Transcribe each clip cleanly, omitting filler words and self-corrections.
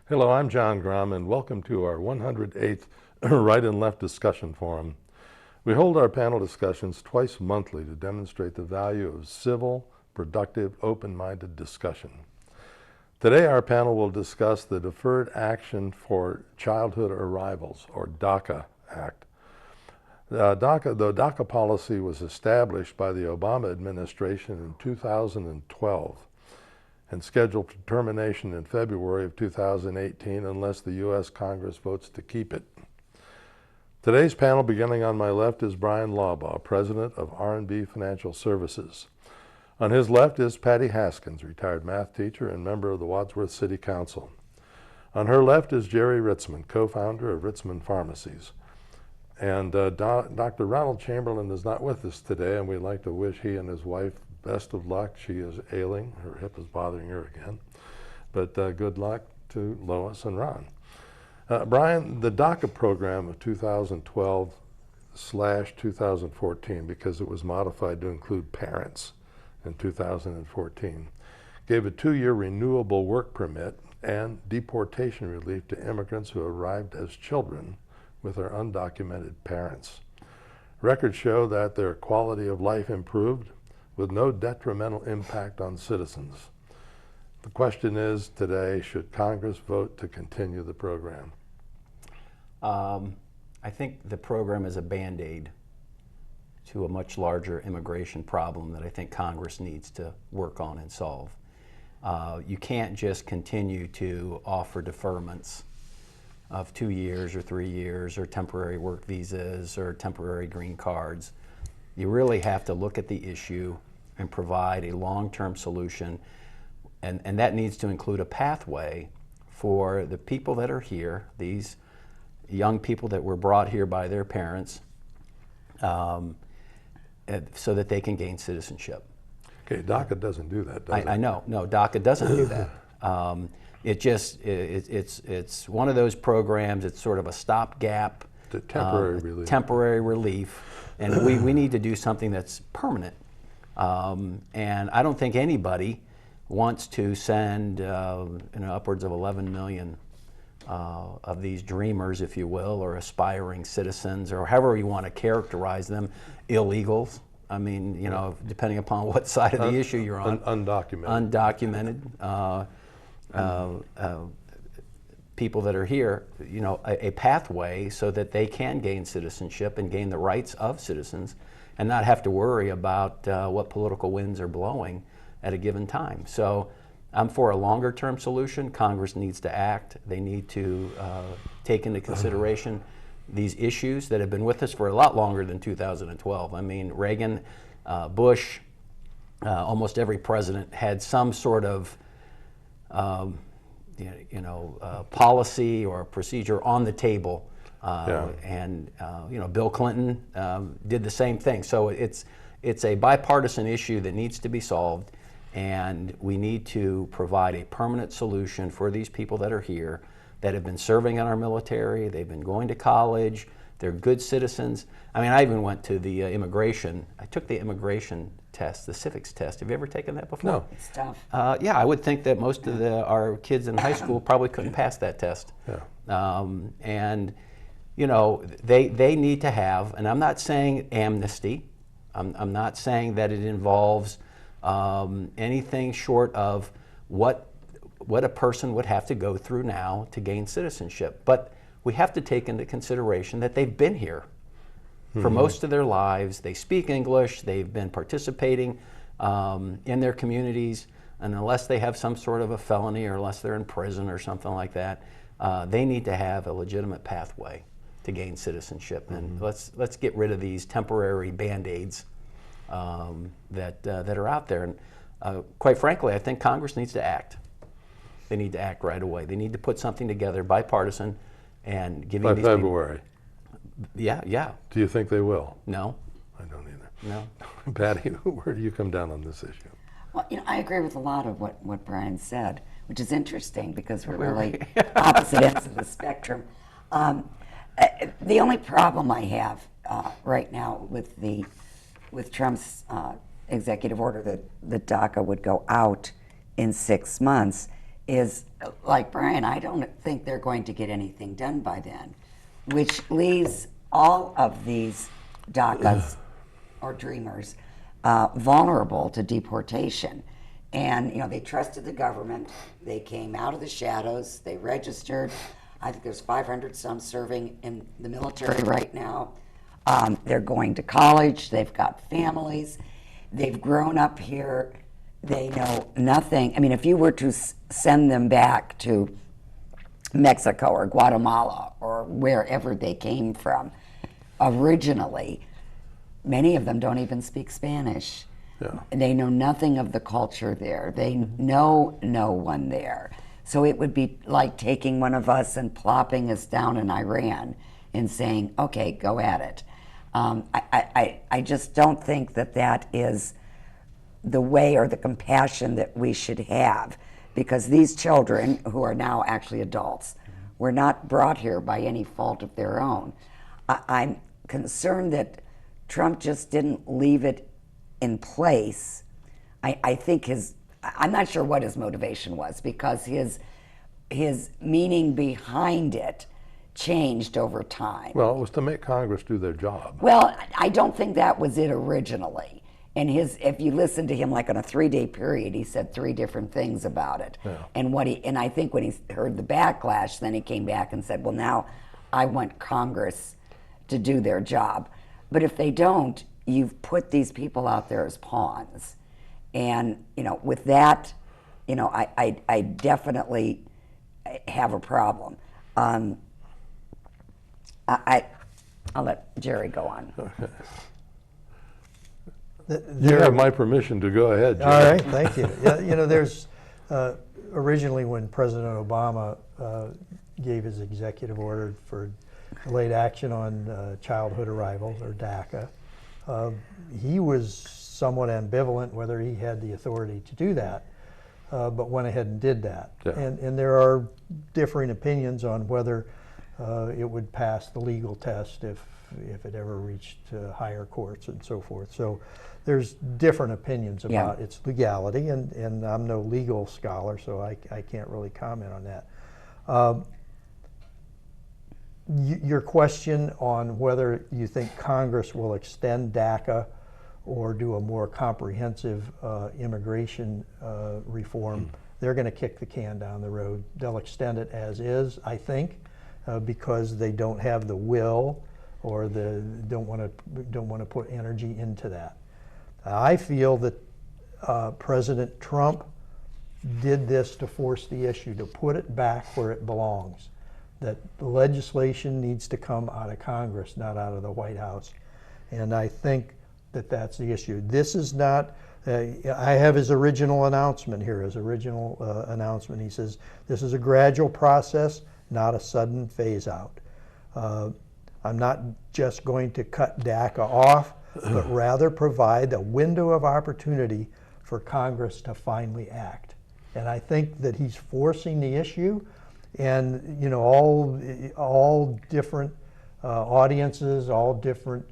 Hello, I'm John Grom, and welcome to our 108th Right and Left Discussion Forum. We hold our panel discussions twice monthly to demonstrate the value of civil, productive, open-minded discussion. Today, our panel will discuss the Deferred Action for Childhood Arrivals, or DACA Act. The DACA policy was established by the Obama administration in 2012 and scheduled for termination in February of 2018 unless the U.S. Congress votes to keep it. Today's panel, beginning on my left, is Bryan Laubaugh, president of R&B Financial Services. On his left is Patty Haskins, retired math teacher and member of the Wadsworth City Council. On her left is Jerry Ritzman, co-founder of Ritzman Pharmacies. And Dr. Ronald Chamberlin is not with us today, and we'd like to wish he and his wife best of luck. She is ailing. Her hip is bothering her again. But good luck to Lois and Ron. Bryan, the DACA program of 2012/2014, because it was modified to include parents in 2014, gave a 2-year renewable work permit and deportation relief to immigrants who arrived as children with their undocumented parents. Records show that their quality of life improved with no detrimental impact on citizens. The question is today, should Congress vote to continue the program? I think the program is a Band-Aid to a much larger immigration problem that I think Congress needs to work on and solve. You can't just continue to offer deferments of 2 years or 3 years or temporary work visas or temporary green cards. You really have to look at the issue and provide a long-term solution, and that needs to include a pathway for the people that are here, these young people that were brought here by their parents, so that they can gain citizenship. Okay, DACA doesn't do that, does it? I know, no, DACA doesn't do that. It's one of those programs, it's sort of a stopgap, temporary relief, and we need to do something that's permanent. And I don't think anybody wants to send upwards of 11 million of these dreamers, if you will, or aspiring citizens, or however you want to characterize them, illegals. I mean, depending upon what side of the issue you're on. Undocumented. People that are here, a pathway so that they can gain citizenship and gain the rights of citizens and not have to worry about what political winds are blowing at a given time. So I'm for a longer term solution. Congress needs to act. They need to take into consideration these issues that have been with us for a lot longer than 2012. I mean, Reagan, Bush, almost every president had some sort of policy or procedure on the table. And Bill Clinton did the same thing. So it's a bipartisan issue that needs to be solved, and we need to provide a permanent solution for these people that are here, that have been serving in our military, they've been going to college, they're good citizens. I mean, I even went to the I took the immigration test, the civics test. Have you ever taken that before? No. It's tough. Yeah, I would think that most of our kids in high school probably couldn't pass that test. Yeah. And they need to have, and I'm not saying amnesty, I'm not saying that it involves anything short of what a person would have to go through now to gain citizenship. But we have to take into consideration that they've been here for most of their lives. They speak English, they've been participating in their communities, and unless they have some sort of a felony or unless they're in prison or something like that, they need to have a legitimate pathway to gain citizenship. And let's get rid of these temporary Band-Aids that are out there. And quite frankly, I think Congress needs to act. They need to act right away. They need to put something together, bipartisan, and giving these February. Yeah. Do you think they will? No. I don't either. No. Patty, where do you come down on this issue? Well, I agree with a lot of what Bryan said, which is interesting because we're really opposite ends of the spectrum. The only problem I have right now with Trump's executive order that DACA would go out in 6 months is, like Bryan, I don't think they're going to get anything done by then, which leaves all of these DACAs or dreamers vulnerable to deportation. And they trusted the government. They came out of the shadows. They registered. I think there's 500 some serving in the military right now. They're going to college. They've got families. They've grown up here. They know nothing. I mean, if you were to send them back to Mexico or Guatemala or wherever they came from originally, many of them don't even speak Spanish. Yeah. They know nothing of the culture there. They know no one there. So it would be like taking one of us and plopping us down in Iran and saying, okay, go at it. I just don't think that is the way or the compassion that we should have, because these children, who are now actually adults, were not brought here by any fault of their own. I'm concerned that Trump just didn't leave it in place. I think I'm not sure what his motivation was, because his meaning behind it changed over time. Well, it was to make Congress do their job. Well, I don't think that was it originally. And if you listen to him, like on a 3-day period, he said 3 different things about it. Yeah. And I think when he heard the backlash, then he came back and said, well, now I want Congress to do their job. But if they don't, you've put these people out there as pawns. And, with that, I definitely have a problem. I'll let Jerry go on. Okay. You have my permission to go ahead, Jerry. All right, thank you. Yeah, there's originally when President Obama gave his executive order for delayed action on childhood arrivals, or DACA, he was somewhat ambivalent whether he had the authority to do that, but went ahead and did that. Yeah. And there are differing opinions on whether it would pass the legal test if it ever reached higher courts and so forth. So there's different opinions about its legality, and I'm no legal scholar, so I can't really comment on that. Your question on whether you think Congress will extend DACA or do a more comprehensive immigration reform, they're going to kick the can down the road. They'll extend it as is, I think, because they don't have the will or don't want to put energy into that. I feel that President Trump did this to force the issue, to put it back where it belongs. That the legislation needs to come out of Congress, not out of the White House. And I think that that's the issue. This is not, I have his original announcement here, announcement. He says, this is a gradual process, not a sudden phase out. I'm not just going to cut DACA off, but rather provide a window of opportunity for Congress to finally act. And I think that he's forcing the issue, and all different audiences, all different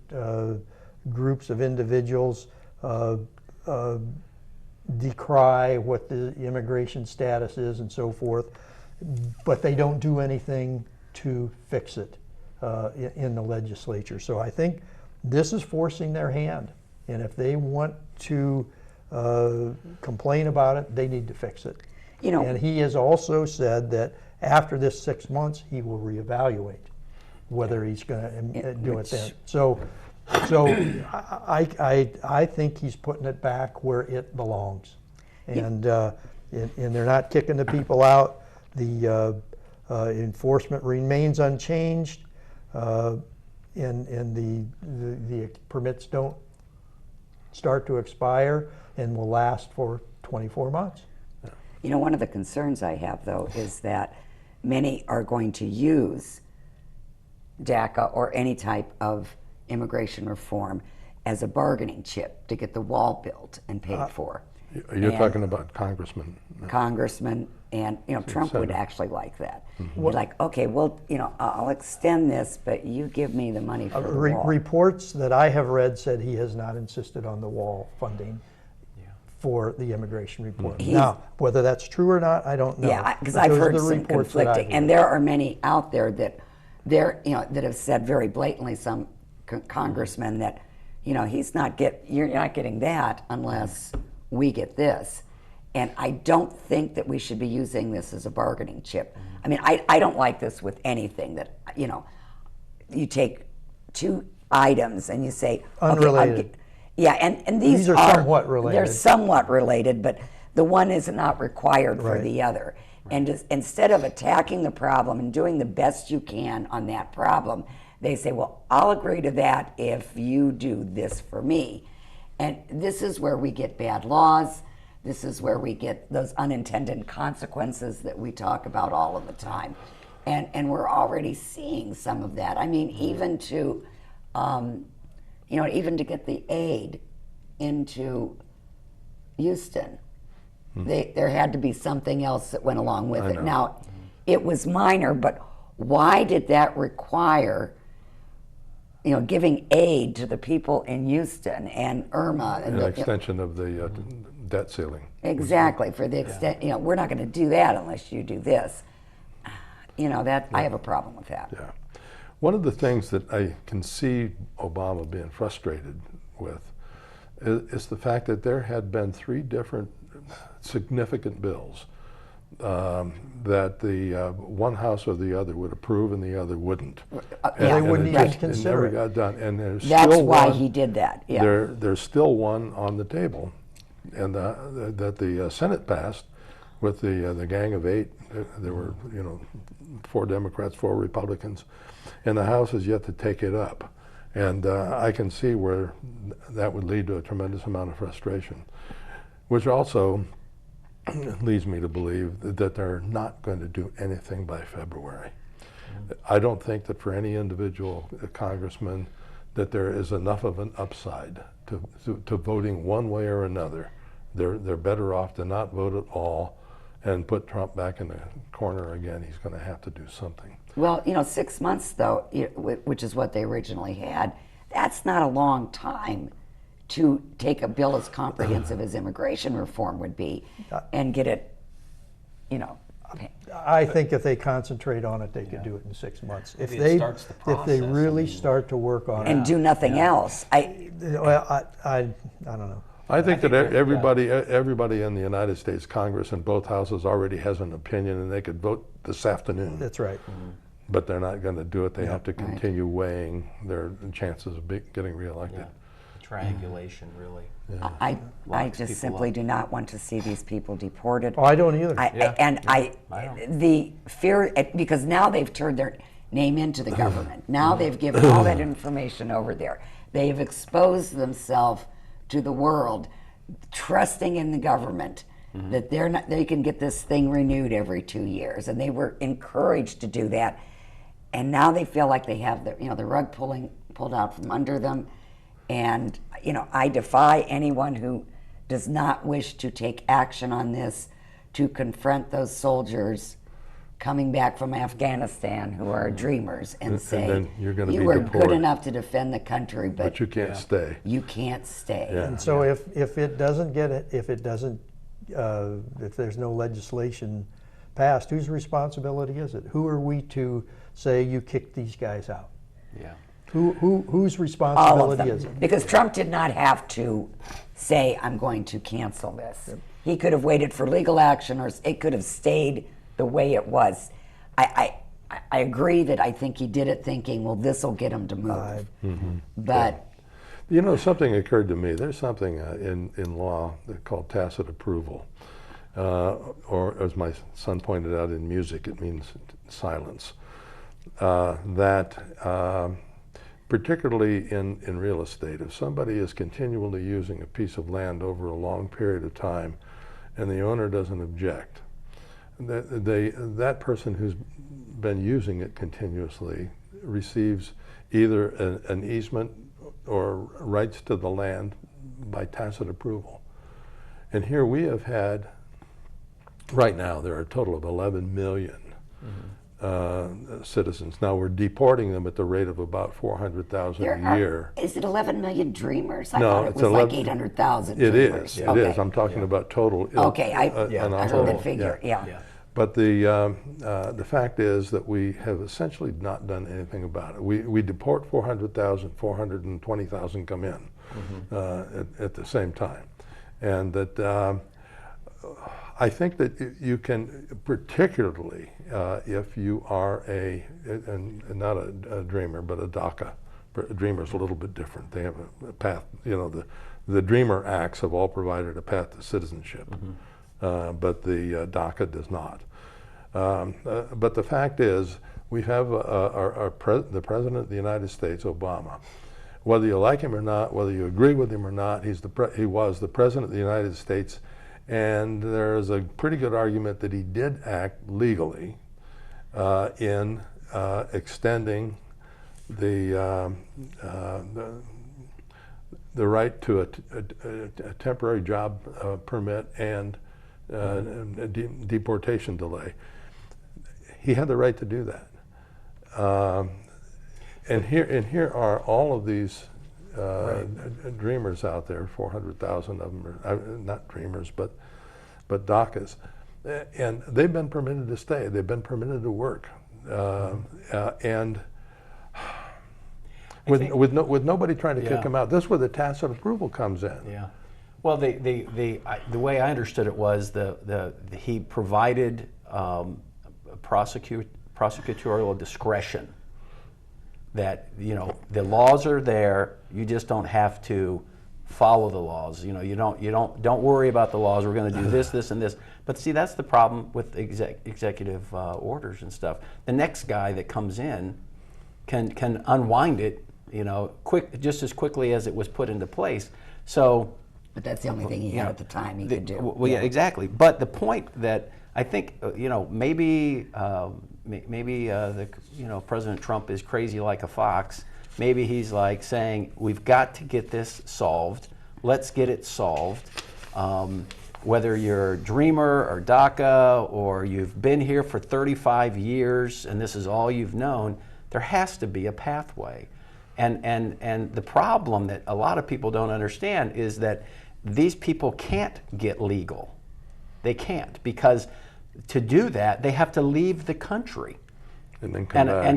groups of individuals decry what the immigration status is and so forth, but they don't do anything to fix it in the legislature. So I think this is forcing their hand, and if they want to complain about it, they need to fix it. And he has also said that after this 6 months, he will reevaluate whether he's going to do it then. So I think he's putting it back where it belongs, and they're not kicking the people out. The enforcement remains unchanged, and the permits don't start to expire and will last for 24 months. One of the concerns I have, though, is that many are going to use DACA or any type of immigration reform as a bargaining chip to get the wall built and paid for. You're talking about congressmen. Congressmen, and Trump would actually like that. He'd like, okay, well, I'll extend this, but you give me the money for the wall. Reports that I have read said he has not insisted on the wall funding for the immigration report. He's- Now, whether that's true or not, I don't know. Yeah, because But I've those are heard the some reports that I've conflicting, and heard. there are many out there that that have said very blatantly, some congressmen, that you're not getting that unless we get this. And I don't think that we should be using this as a bargaining chip. I mean, I don't like this with anything that, you take two items and you say, Unrelated. yeah, and these are somewhat related. They're somewhat related, but the one is not required for Right. the other. And just, instead of attacking the problem and doing the best you can on that problem, they say, well, I'll agree to that if you do this for me. And this is where we get bad laws. This is where we get those unintended consequences that we talk about all of the time. And we're already seeing some of that. I mean, even to get the aid into Houston, there had to be something else that went along with it. Now, it was minor, but why did that require, giving aid to the people in Houston and Irma? An extension of the debt ceiling. Exactly, for the extent, we're not going to do that unless you do this. I have a problem with that. Yeah. One of the things that I can see Obama being frustrated with is the fact that there had been 3 different significant bills that the one house or the other would approve and the other wouldn't. They And wouldn't it even just- consider It never got done. And there's That's still why one, he did that. Yeah. there's still one on the table, and that the Senate passed with the gang of 8. There were 4 Democrats, 4 Republicans, and the House has yet to take it up. And I can see where that would lead to a tremendous amount of frustration, which also leads me to believe that they're not going to do anything by February. I don't think that for any individual congressman that there is enough of an upside to voting one way or another. They're better off to not vote at all and put Trump back in the corner again. He's going to have to do something. Well, 6 months, though, which is what they originally had, that's not a long time to take a bill as comprehensive as immigration reform would be and get it, I think if they concentrate on it, they could do it in 6 months. If It they starts the if they process, really start to work on and it, do nothing else. I don't know. I think that everybody in the United States Congress in both houses already has an opinion, and they could vote this afternoon. That's right. But they're not going to do it. They have to continue weighing their chances of getting reelected. Yeah. Triangulation, really. I Locks just people simply up. do not want to see these people deported. Oh, I don't either. I don't. The fear, because now they've turned their name into the government. Now they've given all that information over there. They have exposed themselves to the world, trusting in the government that they can get this thing renewed every 2 years, and they were encouraged to do that. And now they feel like they have the rug pulled out from under them. And I defy anyone who does not wish to take action on this to confront those soldiers coming back from Afghanistan who are dreamers and say, then you're gonna you be were good deported. enough to defend the country, But you can't stay. you can't stay. Yeah. And so if it doesn't get it, if there's no legislation passed, whose responsibility is it? Who are we to say you kick these guys out? Yeah. Whose All of responsibility them. is it? Because Trump did not have to say, I'm going to cancel this. He could have waited for legal action, or it could have stayed the way it was. I agree that I think he did it thinking, well, this will get him to move. But Something occurred to me. There's something in law called tacit approval. Or as my son pointed out, in music, it means silence. Particularly in real estate, if somebody is continually using a piece of land over a long period of time and the owner doesn't object, that person who's been using it continuously receives either an easement or rights to the land by tacit approval. And here we have had, right now, there are a total of 11 million citizens. Now we're deporting them at the rate of about 400,000 a year. Is it 11 million dreamers? I No, thought it it's was like 11 800,000 It dreamers. is. It is. I'm talking about total. Okay, I an heard envelope. that figure, yeah. But the fact is that we have essentially not done anything about it. We deport 400,000, 420,000 come in at the same time. And that I think that you can, particularly if you are not a dreamer, but a DACA. A dreamer's a little bit different. They have a path, the Dreamer Acts have all provided a path to citizenship. But the DACA does not. But the fact is, we have the President of the United States, Obama. Whether you like him or not, whether you agree with him or not, he was the President of the United States, and there is a pretty good argument that he did act legally in extending the right to a temporary job permit and deportation delay. He had the right to do that. And here are all of these dreamers out there, 400,000 of them are not dreamers, but DACAs. And they've been permitted to stay. They've been permitted to work. And with nobody trying to kick them out. This is where the tacit approval comes in. Yeah. Well, the way I understood it was he provided prosecutorial discretion that the laws are there. You just don't have to follow the laws. You don't worry about the laws. We're going to do this, this, and this. But see, that's the problem with executive orders and stuff. The next guy that comes in can unwind it, just as quickly as it was put into place. So. But that's the only thing he had at the time he could do. Well, yeah, exactly. But the point that I think, maybe President Trump is crazy like a fox. Maybe he's like saying, we've got to get this solved. Let's get it solved. Whether you're a dreamer or DACA or you've been here for 35 years and this is all you've known, there has to be a pathway. And the problem that a lot of people don't understand is that these people can't get legal. They can't, because to do that, they have to leave the country and then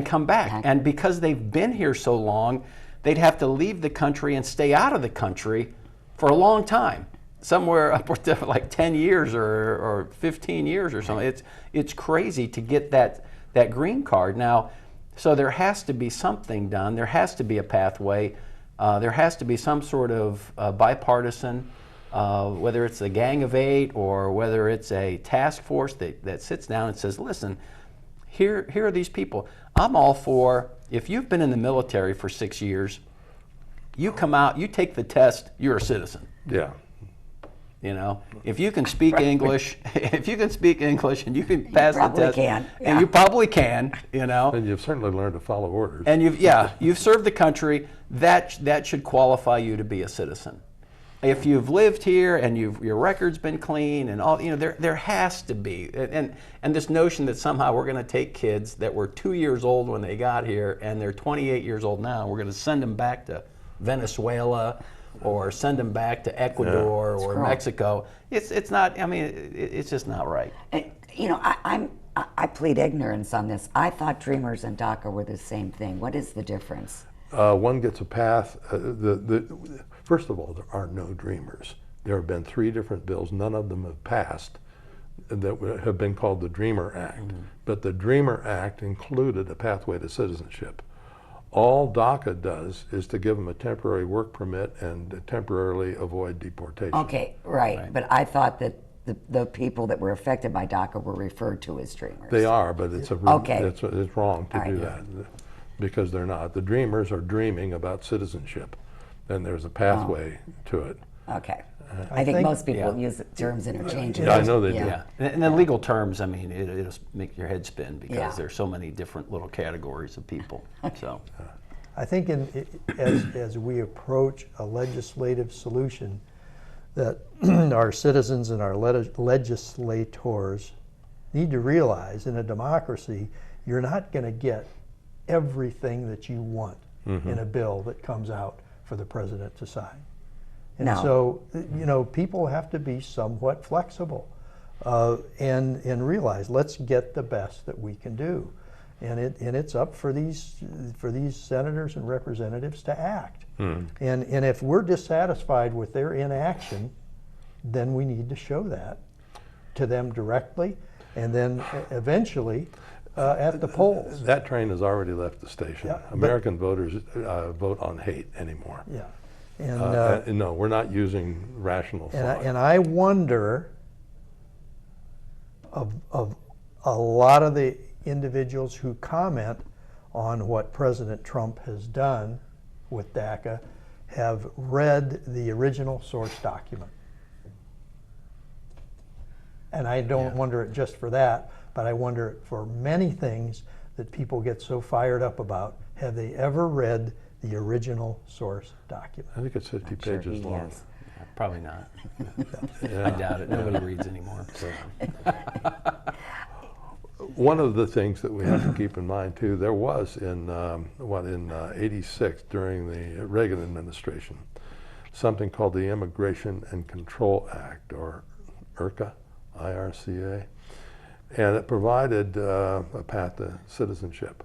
come back. And because they've been here so long, they'd have to leave the country and stay out of the country for a long time, somewhere upwards of like 10 years or 15 years or something. It's crazy to get that green card. Now, so there has to be something done. There has to be a pathway. There has to be some sort of bipartisan, whether it's a Gang of Eight or whether it's a task force that sits down and says, listen, here are these people. I'm all for, if you've been in the military for 6 years, you come out, you take the test, you're a citizen. Yeah. If you can speak English, and you can pass the test, can. And you probably can, And you've certainly learned to follow orders. And you've served the country. That should qualify you to be a citizen. If you've lived here and your record's been clean and all, there has to be. And this notion that somehow we're going to take kids that were 2 years old when they got here and they're 28 years old now, we're going to send them back to Venezuela or send them back to Ecuador or Mexico. It's not. I mean, it's just not right. I plead ignorance on this. I thought Dreamers and DACA were the same thing. What is the difference? One gets a path. First of all, there are no dreamers. There have been 3 different bills. None of them have passed that have been called the Dreamer Act. Mm-hmm. But the Dreamer Act included a pathway to citizenship. All DACA does is to give them a temporary work permit and temporarily avoid deportation. Okay, right. But I thought that the people that were affected by DACA were referred to as dreamers. They are, but it's wrong to do that because they're not. The dreamers are dreaming about citizenship, and there's a pathway to it. Okay. I think most people use terms interchangeably. Yeah, I know they do. Yeah, and the legal terms, I mean, it'll make your head spin because there's so many different little categories of people. So, I think as we approach a legislative solution, that our citizens and our legislators need to realize in a democracy, you're not going to get everything that you want in a bill that comes out for the president to sign. And No. so, you know, people have to be somewhat flexible and realize, let's get the best that we can do. And it's up for these senators and representatives to act. And if we're dissatisfied with their inaction, then we need to show that to them directly, and then eventually at the polls. That train has already left the station. Yeah, but- American voters vote on hate anymore. Yeah, and No, we're not using rational thought. and I wonder of a lot of the individuals who comment on what President Trump has done with DACA have read the original source document. And I don't wonder it just for that, but I wonder it for many things that people get so fired up about. Have they ever read the original source document? I think it's 50 Sure pages he long. has. Probably not. Yeah. I doubt it. Nobody reads anymore. So. One of the things that we have to keep in mind too, there was in '86 during the Reagan administration, something called the Immigration and Control Act, or IRCA, IRCA, and it provided a path to citizenship.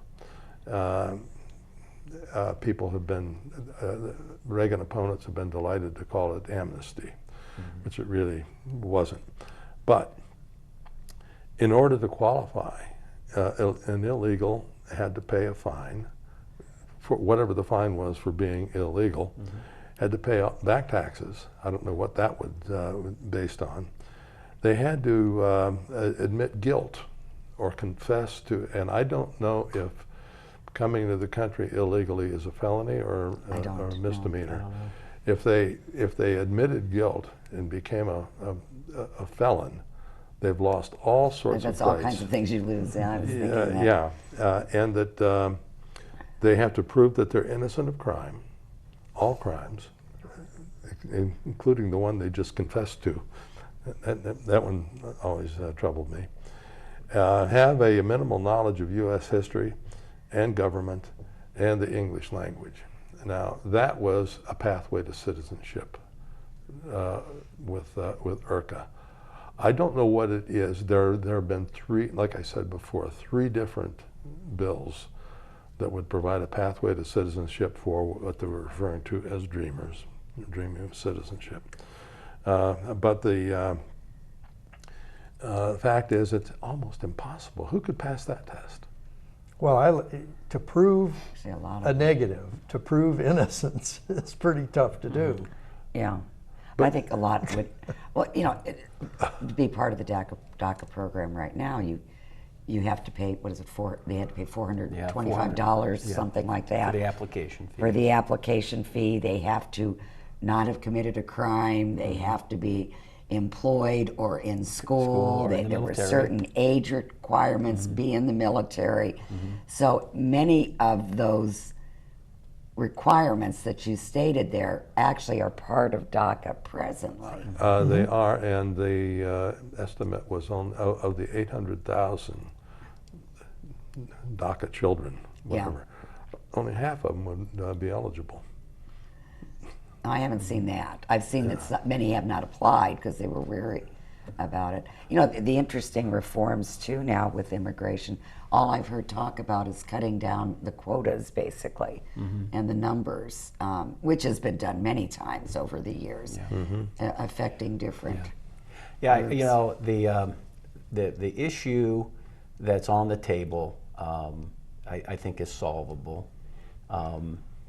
People have been, Reagan opponents have been delighted to call it amnesty, which it really wasn't. But in order to qualify, an illegal had to pay a fine, for whatever the fine was for being illegal, had to pay back taxes. I don't know what that would based on. They had to admit guilt or confess to, and I don't know if coming to the country illegally is a felony or a misdemeanor. If they admitted guilt and became a felon, they've lost all sorts That's of all rights. kinds of things you lose. Yeah, I was thinking that. And that they have to prove that they're innocent of crime, all crimes, including the one they just confessed to. That one always troubled me. Have a minimal knowledge of U.S. history and government and the English language. Now, that was a pathway to citizenship with IRCA. I don't know what it is. There have been three, like I said before, 3 different bills that would provide a pathway to citizenship for what they were referring to as dreamers, dreaming of citizenship. But the fact is, it's almost impossible. Who could pass that test? Well, to prove Actually, a lot a of negative, to prove innocence, is pretty tough to do. Yeah. I think a lot would, well, you know, to be part of the DACA program right now, you have to pay, what is it, they had to pay $425, something like that. For the application fee. For the application fee, they have to not have committed a crime, they have to be employed or in school, or in the there were military. certain age requirements, be in the military. So many of those requirements that you stated there actually are part of DACA presently. They are, and the estimate was of the 800,000 DACA children, whatever, only half of them would be eligible. I haven't seen that. I've seen that many have not applied because they were wary about it. You know, the interesting reforms too now with immigration, all I've heard talk about is cutting down the quotas basically and the numbers, which has been done many times over the years, affecting different Yeah, you know, the issue that's on the table, I think is solvable.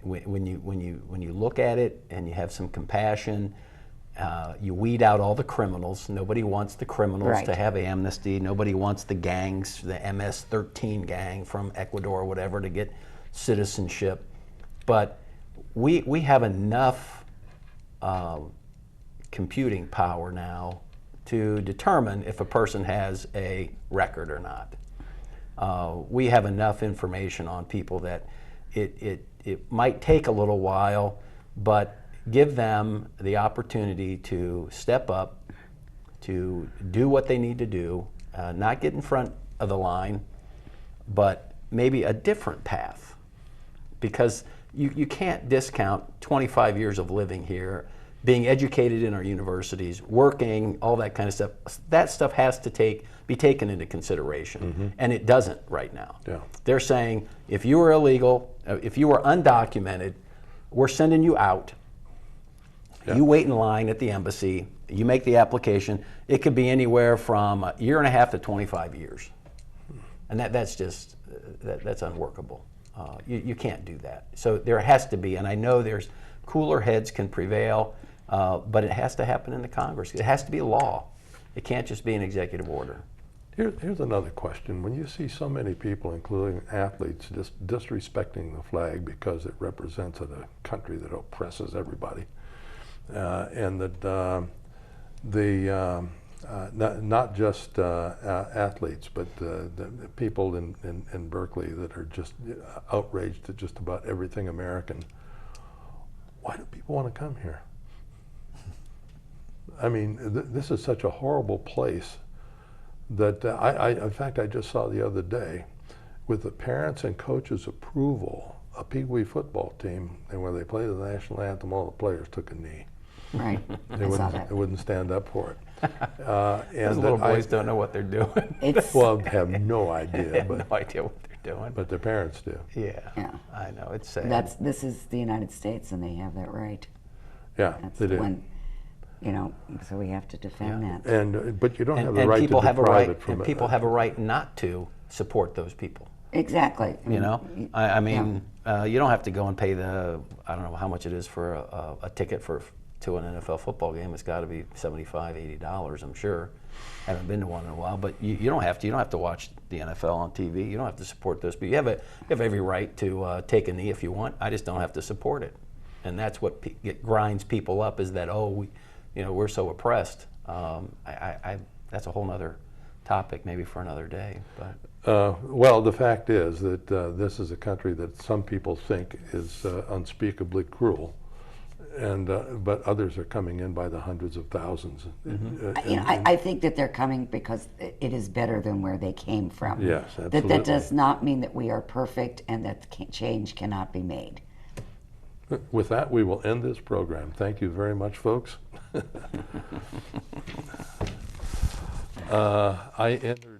When you look at it and you have some compassion, you weed out all the criminals. Nobody wants the criminals to have amnesty. Nobody wants the gangs, the MS-13 gang from Ecuador or whatever, to get citizenship. But we have enough computing power now to determine if a person has a record or not. We have enough information on people that it might take a little while, but give them the opportunity to step up, to do what they need to do, not get in front of the line, but maybe a different path, because you can't discount 25 years of living here, being educated in our universities, working, all that kind of stuff. That stuff has to be taken into consideration, and it doesn't right now. Yeah. They're saying if you were illegal, if you were undocumented, we're sending you out. Yeah. You wait in line at the embassy, you make the application. It could be anywhere from a year and a half to 25 years. And that's just, that's unworkable. You can't do that. So there has to be, and I know there's cooler heads can prevail, but it has to happen in the Congress. It has to be law. It can't just be an executive order. Here's another question. When you see so many people, including athletes, just disrespecting the flag because it represents a country that oppresses everybody, and that not just athletes, but the people in Berkeley that are just outraged at just about everything American, why do people want to come here? I mean, this is such a horrible place that in fact, I just saw the other day, with the parents' and coaches' approval, a Pee Wee football team, and when they played the national anthem, all the players took a knee. Right. They wouldn't stand up for it. Those little boys don't know what they're doing. Well, have no idea. They have no idea what they're doing. But their parents do. Yeah. I know, it's sad. This is the United States, and they have that right. Yeah, That's they do. when, so we have to defend that. But you don't have the And right people to have a deprive right, it from and it. people have a right not to support those people. Exactly. You know, I mean, you don't have to go and pay I don't know how much it is for a ticket to an NFL football game. It's got to be $75, $80, I'm sure. I haven't been to one in a while, but you don't have to. You don't have to watch the NFL on TV. You don't have to support those people. You have every right to take a knee if you want. I just don't have to support it, and that's what grinds people up. Is that we're so oppressed. That's a whole other topic, maybe for another day. But well, the fact is that this is a country that some people think is unspeakably cruel, and but others are coming in by the hundreds of thousands. I think that they're coming because it is better than where they came from. Yes, absolutely. That does not mean that we are perfect and that change cannot be made. With that, we will end this program. Thank you very much, folks. I entered